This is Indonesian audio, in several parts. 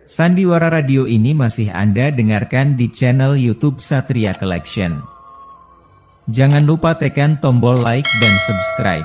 Sandiwara Radio ini masih Anda dengarkan di channel YouTube Satria Collection. Jangan lupa tekan tombol like dan subscribe.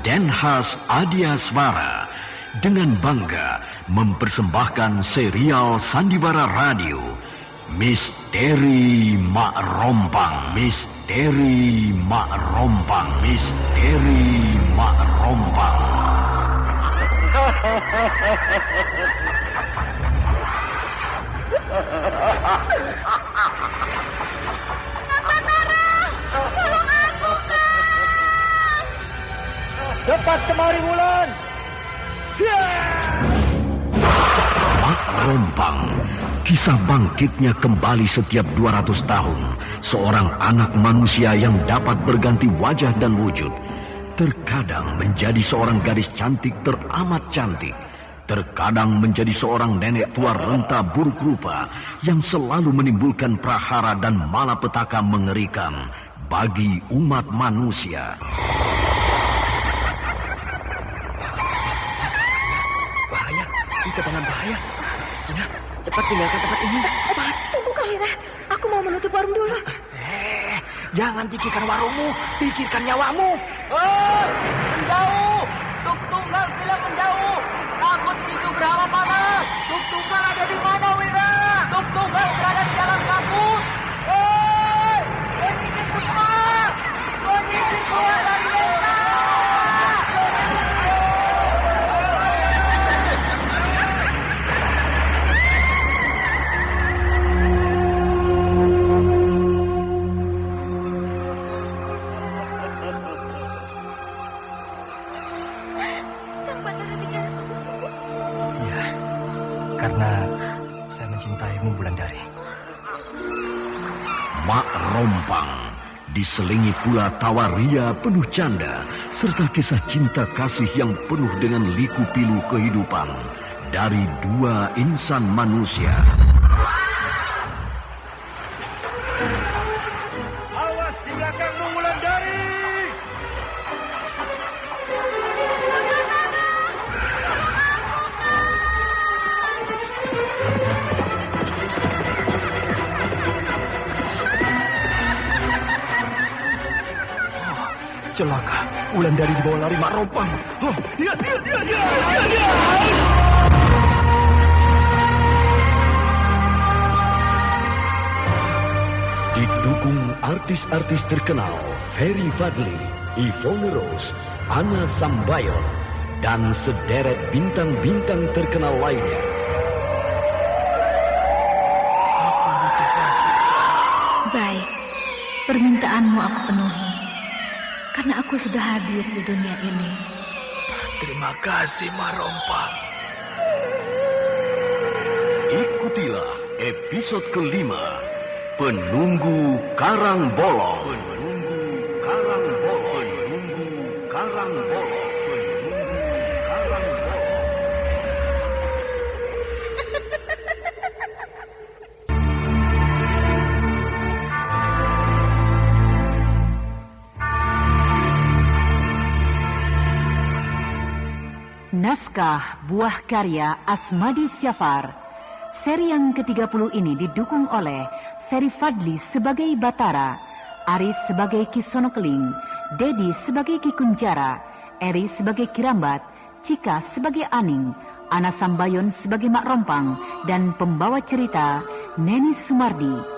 Denhas Adiaswara dengan bangga mempersembahkan serial Sandiwara Radio Misteri Mak Rompang, Misteri Mak Rompang, Misteri Mak Rompang. Cepat kemari Wulan. Mak Rompang, kisah bangkitnya kembali setiap 200 tahun. Seorang anak manusia yang dapat berganti wajah dan wujud. Terkadang menjadi seorang gadis cantik teramat cantik. Terkadang menjadi seorang nenek tua renta buruk rupa yang selalu menimbulkan prahara dan malapetaka mengerikan bagi umat manusia. Kedatangan bahaya. Sina, cepat tinggalkan tempat ini. Cepat. Tunggu Kamira, aku mau menutup warung dulu. Jangan pikirkan warungmu, pikirkan nyawamu. Menjauh. Tuk Tunggal bilang menjauh. Takut itu berapa panas. Tuk Tunggal ada di mana, Wira? Tuk Tunggal berada di dalam kabut. Penyisir semua. Penyisir keluar dari desa. Karena saya mencintaimu, Wulandari. Mak Rompang diselingi pula tawa ria penuh canda serta kisah cinta kasih yang penuh dengan liku-pilu kehidupan dari dua insan manusia. Awas di belakangmu, Wulandari. Celaka, Wulandari dibawa lari Mak Rompang. Dia. Didukung artis-artis terkenal Ferry Fadli, Yvonne Rose, Anna Sambayon, dan sederet bintang-bintang terkenal lainnya. Baik, permintaanmu aku penuhi. Karena aku sudah hadir di dunia ini. Terima kasih, Mak Rompang. Ikutilah episode kelima, Penunggu Karang Bolong. Penunggu Karang Bolong. Penunggu Karang Bolong. Penunggu Karang Bolong. Naskah buah karya Asmadi Syafar. Seri yang ke-30 ini didukung oleh Ferry Fadli sebagai Batara, Aris sebagai Ki Sonokeling, Dedi sebagai Ki Kunjara, Eri sebagai Kirambat, Cika sebagai Aning, Ana Sambayon sebagai Mak Rompang, dan pembawa cerita Neni Sumardi.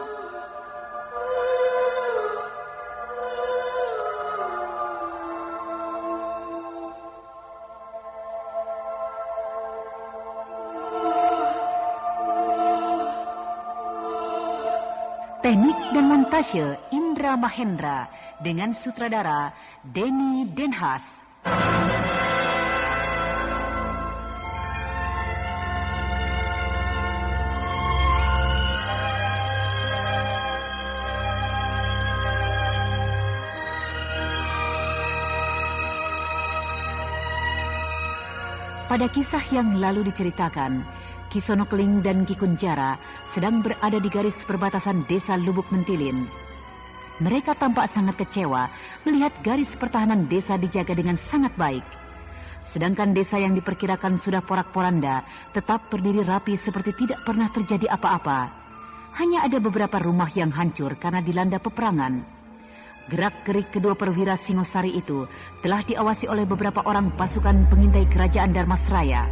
Teknik dan montase Indra Mahendra dengan sutradara Denny Denhas. Pada kisah yang lalu diceritakan, Ki Sonokeling dan Ki Kunjara sedang berada di garis perbatasan desa Lubuk Mentilin. Mereka tampak sangat kecewa melihat garis pertahanan desa dijaga dengan sangat baik. Sedangkan desa yang diperkirakan sudah porak-poranda tetap berdiri rapi seperti tidak pernah terjadi apa-apa. Hanya ada beberapa rumah yang hancur karena dilanda peperangan. Gerak-gerik kedua perwira Singosari itu telah diawasi oleh beberapa orang pasukan pengintai kerajaan Dharmasraya.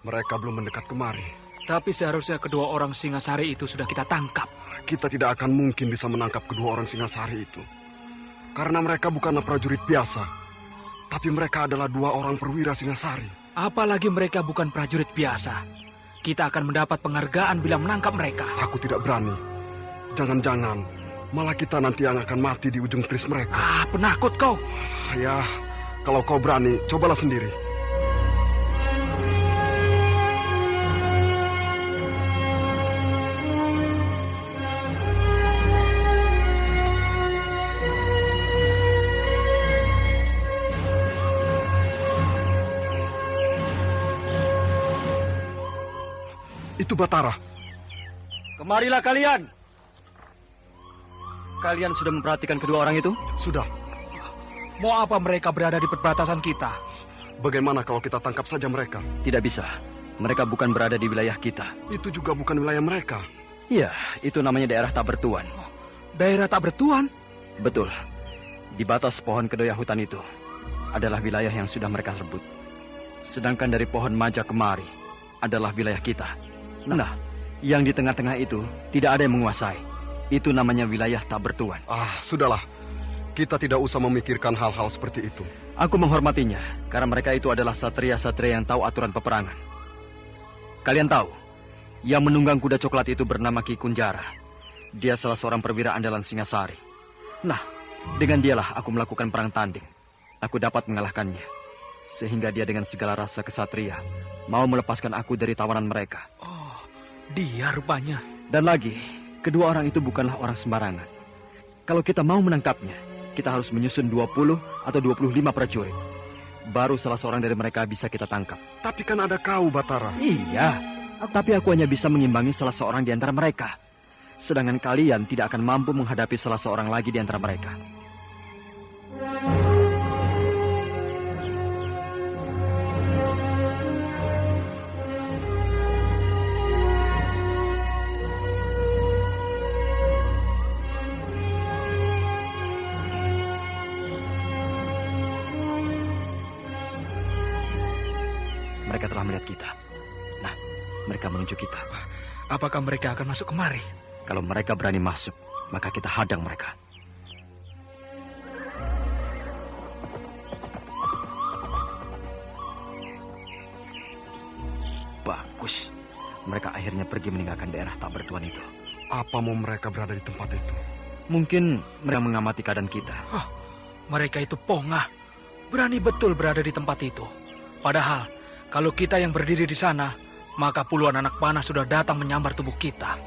Mereka belum mendekat kemari. Tapi seharusnya kedua orang Singasari itu sudah kita tangkap. Kita tidak akan mungkin bisa menangkap kedua orang Singasari itu. Karena mereka bukanlah prajurit biasa. Tapi mereka adalah dua orang perwira Singasari. Apalagi mereka bukan prajurit biasa. Kita akan mendapat penghargaan bila menangkap mereka. Aku tidak berani. Jangan-jangan malah kita nanti yang akan mati di ujung keris mereka. Ah, penakut kau. Ya, kalau kau berani, cobalah sendiri. Itu Batara. Kemarilah kalian. Kalian sudah memperhatikan kedua orang itu? Sudah. Mau apa mereka berada di perbatasan kita? Bagaimana kalau kita tangkap saja mereka? Tidak bisa. Mereka bukan berada di wilayah kita. Itu juga bukan wilayah mereka. Iya, itu namanya daerah tak bertuan. Daerah tak bertuan? Betul. Di batas pohon kedoya hutan itu adalah wilayah yang sudah mereka rebut. Sedangkan dari pohon maja kemari adalah wilayah kita. Nah, yang di tengah-tengah itu tidak ada yang menguasai. Itu namanya wilayah tak bertuan. Ah, sudahlah. Kita tidak usah memikirkan hal-hal seperti itu. Aku menghormatinya, karena mereka itu adalah satria-satria yang tahu aturan peperangan. Kalian tahu, yang menunggang kuda coklat itu bernama Ki Kunjara. Dia salah seorang perwira andalan Singasari. Nah, dengan dialah aku melakukan perang tanding. Aku dapat mengalahkannya. Sehingga dia dengan segala rasa kesatria mau melepaskan aku dari tawanan mereka. Dia rupanya. Dan lagi, kedua orang itu bukanlah orang sembarangan. Kalau kita mau menangkapnya, kita harus menyusun 20 atau 25 prajurit. Baru salah seorang dari mereka bisa kita tangkap. Tapi kan ada kau, Batara. Iya, tapi aku hanya bisa mengimbangi salah seorang di antara mereka. Sedangkan kalian tidak akan mampu menghadapi salah seorang lagi di antara mereka. Mereka telah melihat kita. Nah, mereka menuju kita. Apakah mereka akan masuk kemari? Kalau mereka berani masuk, maka kita hadang mereka. Bagus. Mereka akhirnya pergi meninggalkan daerah tak bertuan itu. Apa mau mereka berada di tempat itu? Mungkin mereka mengamati keadaan kita. Mereka itu pongah. Berani betul berada di tempat itu. Padahal, kalau kita yang berdiri di sana, maka puluhan anak panah sudah datang menyambar tubuh kita.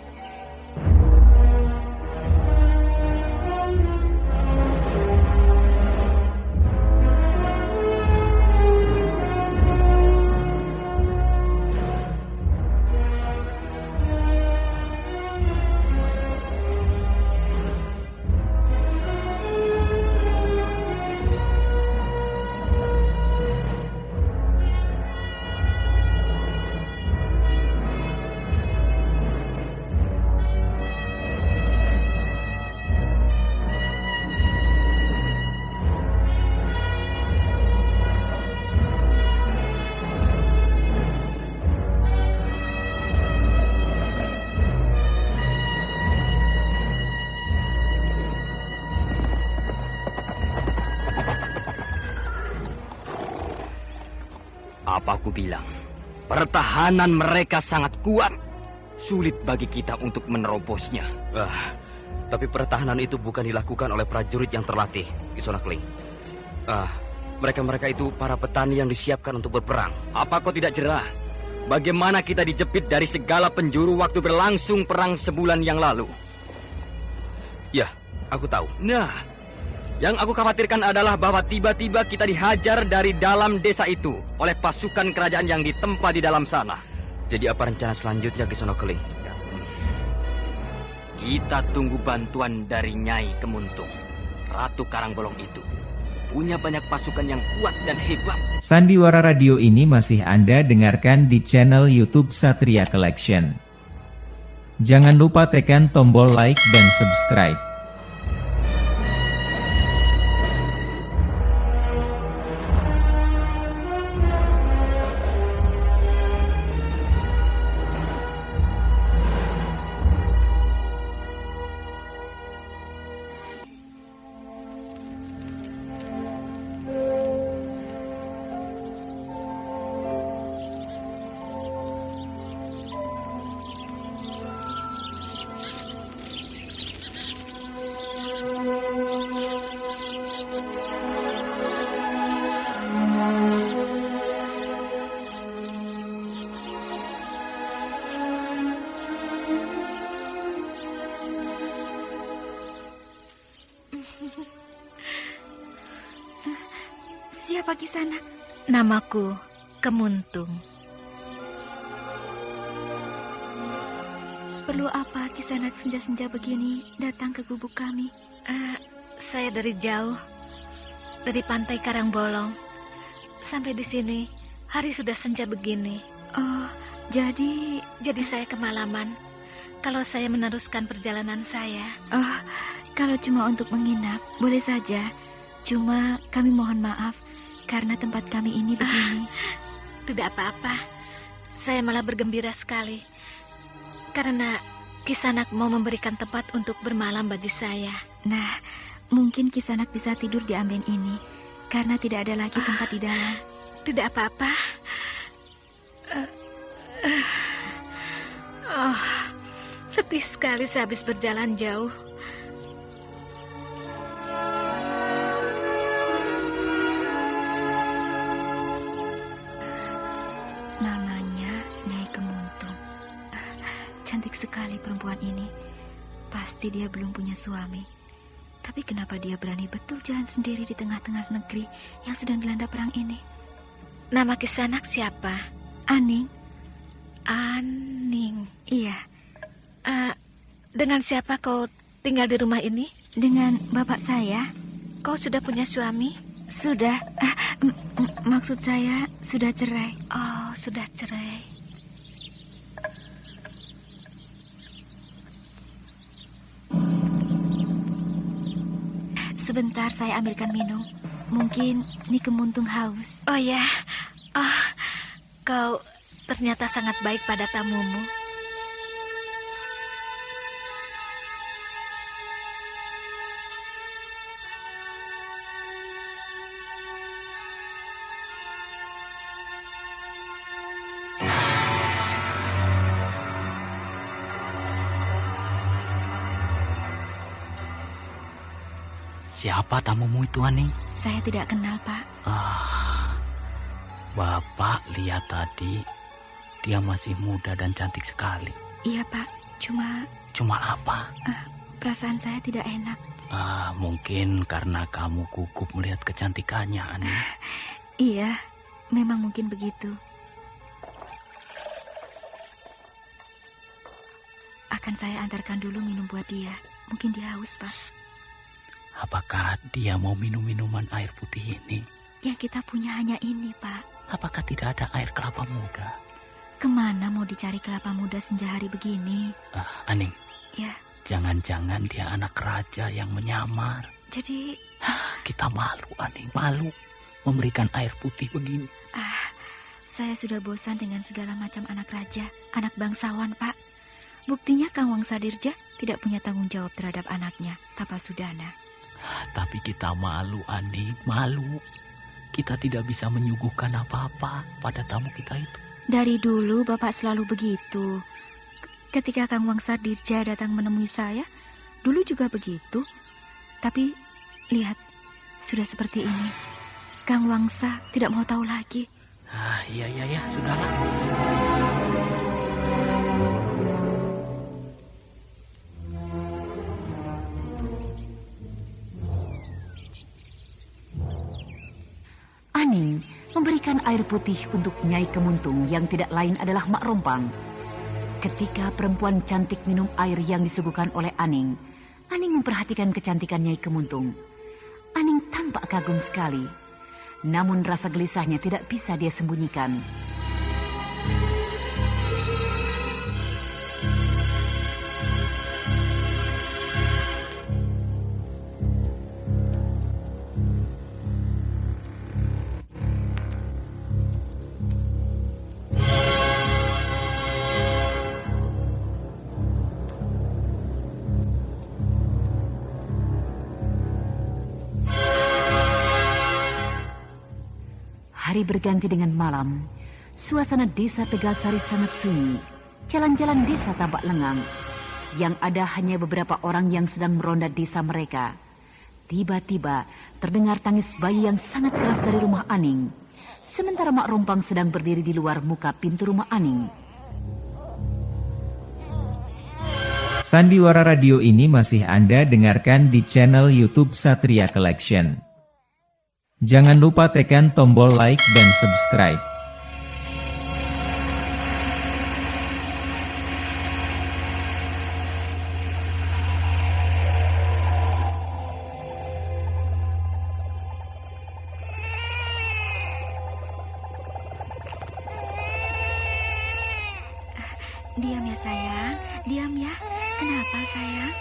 Apa aku bilang? Pertahanan mereka sangat kuat. Sulit bagi kita untuk menerobosnya. Tapi pertahanan itu bukan dilakukan oleh prajurit yang terlatih, Kisonakling. Mereka itu para petani yang disiapkan untuk berperang. Apa kau tidak jerah? Bagaimana kita dijepit dari segala penjuru waktu berlangsung perang sebulan yang lalu? Ya, aku tahu. Nah, yang aku khawatirkan adalah bahwa tiba-tiba kita dihajar dari dalam desa itu oleh pasukan kerajaan yang ditempa di dalam sana. Jadi apa rencana selanjutnya, Kisonakling? Kita tunggu bantuan dari Nyai Kemuntung. Ratu Karangbolong itu punya banyak pasukan yang kuat dan hebat. Sandiwara Radio ini masih Anda dengarkan di channel YouTube Satria Collection. Jangan lupa tekan tombol like dan subscribe. Siapa Kisana? Namaku Kemuntung. Perlu apa Kisana senja-senja begini datang ke gubuk kami? Saya dari jauh, dari pantai Karangbolong sampai di sini. Hari sudah senja begini. Oh, jadi saya kemalaman. Kalau saya meneruskan perjalanan saya. Oh, kalau cuma untuk menginap, boleh saja. Cuma kami mohon maaf karena tempat kami ini begini. Tidak apa-apa. Saya malah bergembira sekali. Karena Kisanak mau memberikan tempat untuk bermalam bagi saya. Nah, mungkin Kisanak bisa tidur di amben ini. Karena tidak ada lagi tempat di dalam. Tidak apa-apa. Letih sekali sehabis berjalan jauh. Namanya Nyai Kemuntung. Cantik sekali perempuan ini. Pasti dia belum punya suami. Tapi kenapa dia berani betul jalan sendiri di tengah-tengah negeri yang sedang dilanda perang ini? Nama Kisanak siapa? Aning. Aning. Iya. Dengan siapa kau tinggal di rumah ini? Dengan bapak saya. Kau sudah punya suami? Sudah. Maksud saya sudah cerai. Oh, sudah cerai. Sebentar saya ambilkan minum. Mungkin Ni Kemuntung haus. Oh ya. Oh, kau ternyata sangat baik pada tamumu. Siapa tamumu itu, Aning? Saya tidak kenal, Pak. Bapak lihat tadi, dia masih muda dan cantik sekali. Iya, Pak. Cuma apa? Perasaan saya tidak enak. Mungkin karena kamu gugup melihat kecantikannya, Aning. Iya, memang mungkin begitu. Akan saya antarkan dulu minum buat dia. Mungkin dia haus, Pak. Apakah dia mau minum minuman air putih ini? Yang kita punya hanya ini, Pak. Apakah tidak ada air kelapa muda? Kemana mau dicari kelapa muda senja hari begini? Aning. Ya. Jangan-jangan dia anak raja yang menyamar. Jadi... Kita malu, Aning. Malu memberikan air putih begini. Saya sudah bosan dengan segala macam anak raja, anak bangsawan, Pak. Buktinya Kang Wangsa Dirja tidak punya tanggung jawab terhadap anaknya, Tapasudana. Tapi kita malu, Aning, malu. Kita tidak bisa menyuguhkan apa-apa pada tamu kita itu. Dari dulu Bapak selalu begitu. Ketika Kang Wangsa Dirja datang menemui saya, Dulu juga begitu. Tapi lihat, sudah seperti ini. Kang Wangsa tidak mau tahu lagi. Iya, sudahlah. Aning memberikan air putih untuk Nyai Kemuntung yang tidak lain adalah Mak Rompang. Ketika perempuan cantik minum air yang disuguhkan oleh Aning, Aning memperhatikan kecantikan Nyai Kemuntung. Aning tampak kagum sekali. Namun rasa gelisahnya tidak bisa dia sembunyikan. Hari berganti dengan malam. Suasana desa Tegalsari sangat sunyi. Jalan-jalan desa tampak lengang. Yang ada hanya beberapa orang yang sedang meronda desa mereka. Tiba-tiba terdengar tangis bayi yang sangat keras dari rumah Aning. Sementara Mak Rompang sedang berdiri di luar muka pintu rumah Aning. Sandiwara radio ini masih Anda dengarkan di channel YouTube Satria Collection. Jangan lupa tekan tombol like dan subscribe. Diam ya sayang, diam ya. Kenapa sayang?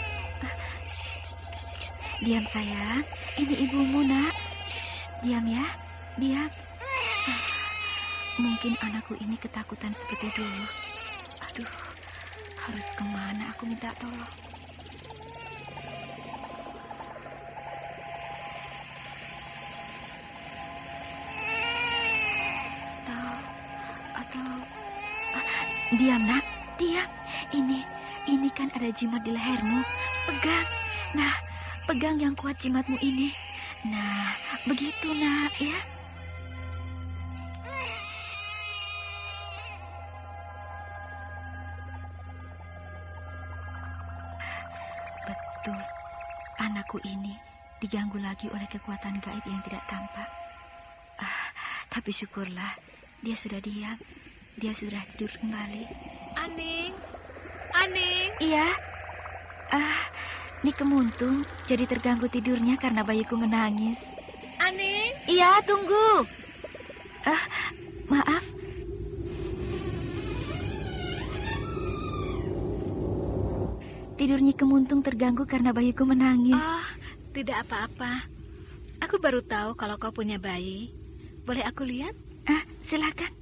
Diam sayang, ini ibumu nak. Diam ya, diam. Mungkin anakku ini ketakutan seperti dulu. Aduh, harus kemana aku minta tolong? Atau diam nak, diam. Ini kan ada jimat di lehermu. Pegang. Nah, pegang yang kuat jimatmu ini. Nah, begitu nak ya. Betul, anakku ini diganggu lagi oleh kekuatan gaib yang tidak tampak. Tapi syukurlah, dia sudah diam. Dia sudah tidur kembali. Aning. Iya. Ni Kemuntung jadi terganggu tidurnya karena bayiku menangis. Aning. Iya, tunggu. Maaf. Tidurnya Kemuntung terganggu karena bayiku menangis. Oh, tidak apa-apa. Aku baru tahu kalau kau punya bayi. Boleh aku lihat? Silakan.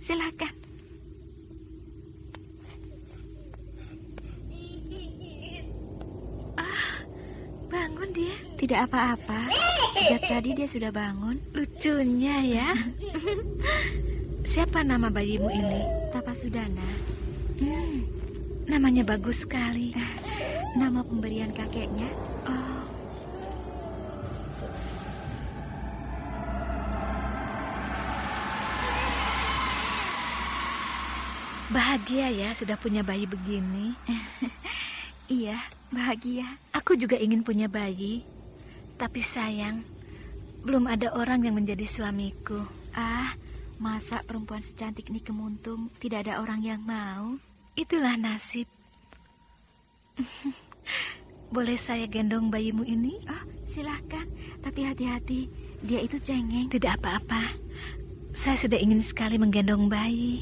Bangun dia. Tidak apa-apa. Sejak tadi dia sudah bangun. Lucunya ya. Siapa nama bayimu ini? Tapasudana. Namanya bagus sekali. Nama pemberian kakeknya. Oh. Bahagia ya sudah punya bayi begini. Iya, bahagia. Aku juga ingin punya bayi. Tapi sayang, belum ada orang yang menjadi suamiku. Masa perempuan secantik Ni Kemuntung tidak ada orang yang mau? Itulah nasib. Boleh saya gendong bayimu ini? Silahkan. Tapi hati-hati, dia itu cengeng. Tidak apa-apa. Saya sudah ingin sekali menggendong bayi.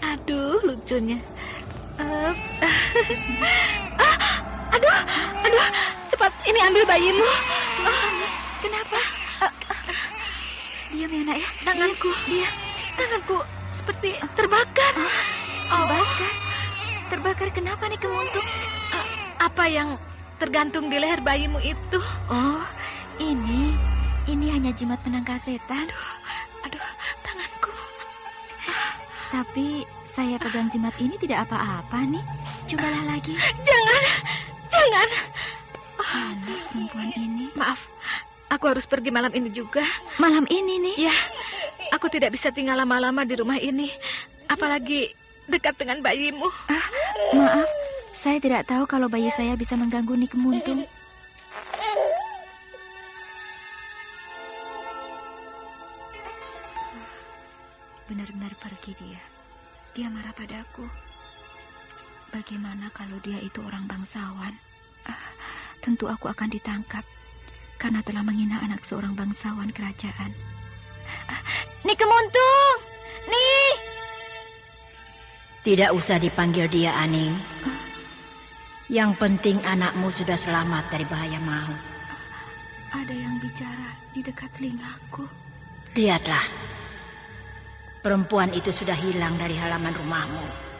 Aduh, lucunya. Aduh, cepat ini ambil bayimu. Kenapa? Diam ya nak ya. Tanganku seperti terbakar. Terbakar kenapa nih Kemuntung? Apa yang tergantung di leher bayimu itu? Oh, ini hanya jimat penangkal setan. Aduh, tanganku. Tapi Saya pegang jimat ini tidak apa-apa nih. Cobalah lagi. Jangan. Aneh perempuan ini. Maaf, aku harus pergi malam ini juga. Malam ini nih? Ya, aku tidak bisa tinggal lama-lama di rumah ini. Apalagi dekat dengan bayimu. Maaf, saya tidak tahu kalau bayi saya bisa mengganggu Nyi Kemuntung. Benar-benar pergi dia. Dia marah padaku. Bagaimana kalau dia itu orang bangsawan? Tentu aku akan ditangkap karena telah menghina anak seorang bangsawan kerajaan. Nyi Kemuntung! Nyi! Tidak usah dipanggil dia, Aning. Yang penting anakmu sudah selamat dari bahaya maut. Ada yang bicara di dekat telingaku. Lihatlah. Perempuan itu sudah hilang dari halaman rumahmu.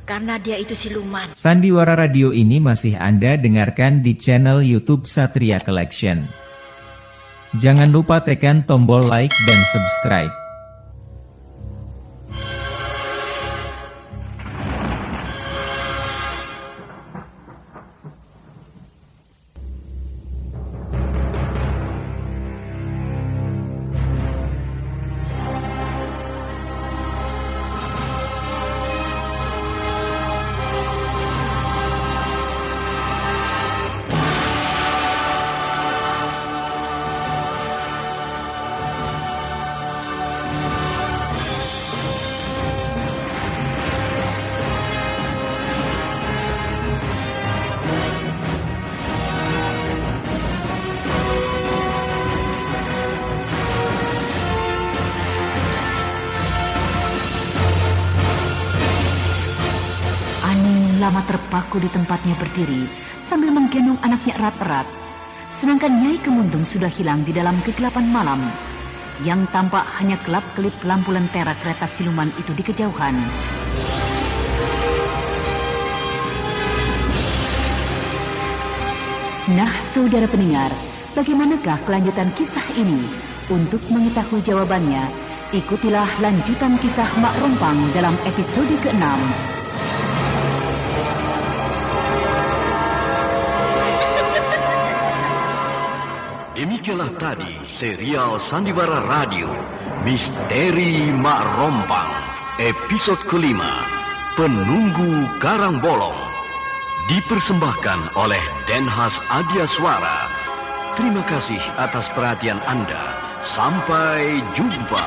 Karena dia itu siluman. Sandiwara radio ini masih Anda dengarkan di channel YouTube Satria Collection. Jangan lupa tekan tombol like dan subscribe. lama terpaku di tempatnya berdiri sambil menggendong anaknya erat-erat. Sedangkan Nyai Kemuntung sudah hilang di dalam kegelapan malam. Yang tampak hanya kelap-kelip lampu lentera kereta siluman itu di kejauhan. Nah, saudara pendengar, bagaimanakah kelanjutan kisah ini? Untuk mengetahui jawabannya, ikutilah lanjutan kisah Mak Rompang dalam episode ke-6. Demikianlah tadi serial Sandiwara Radio Misteri Mak Rompang episode ke-5 Penunggu Karang Bolong, dipersembahkan oleh Denhas Adia Suara. Terima kasih atas perhatian Anda. Sampai jumpa.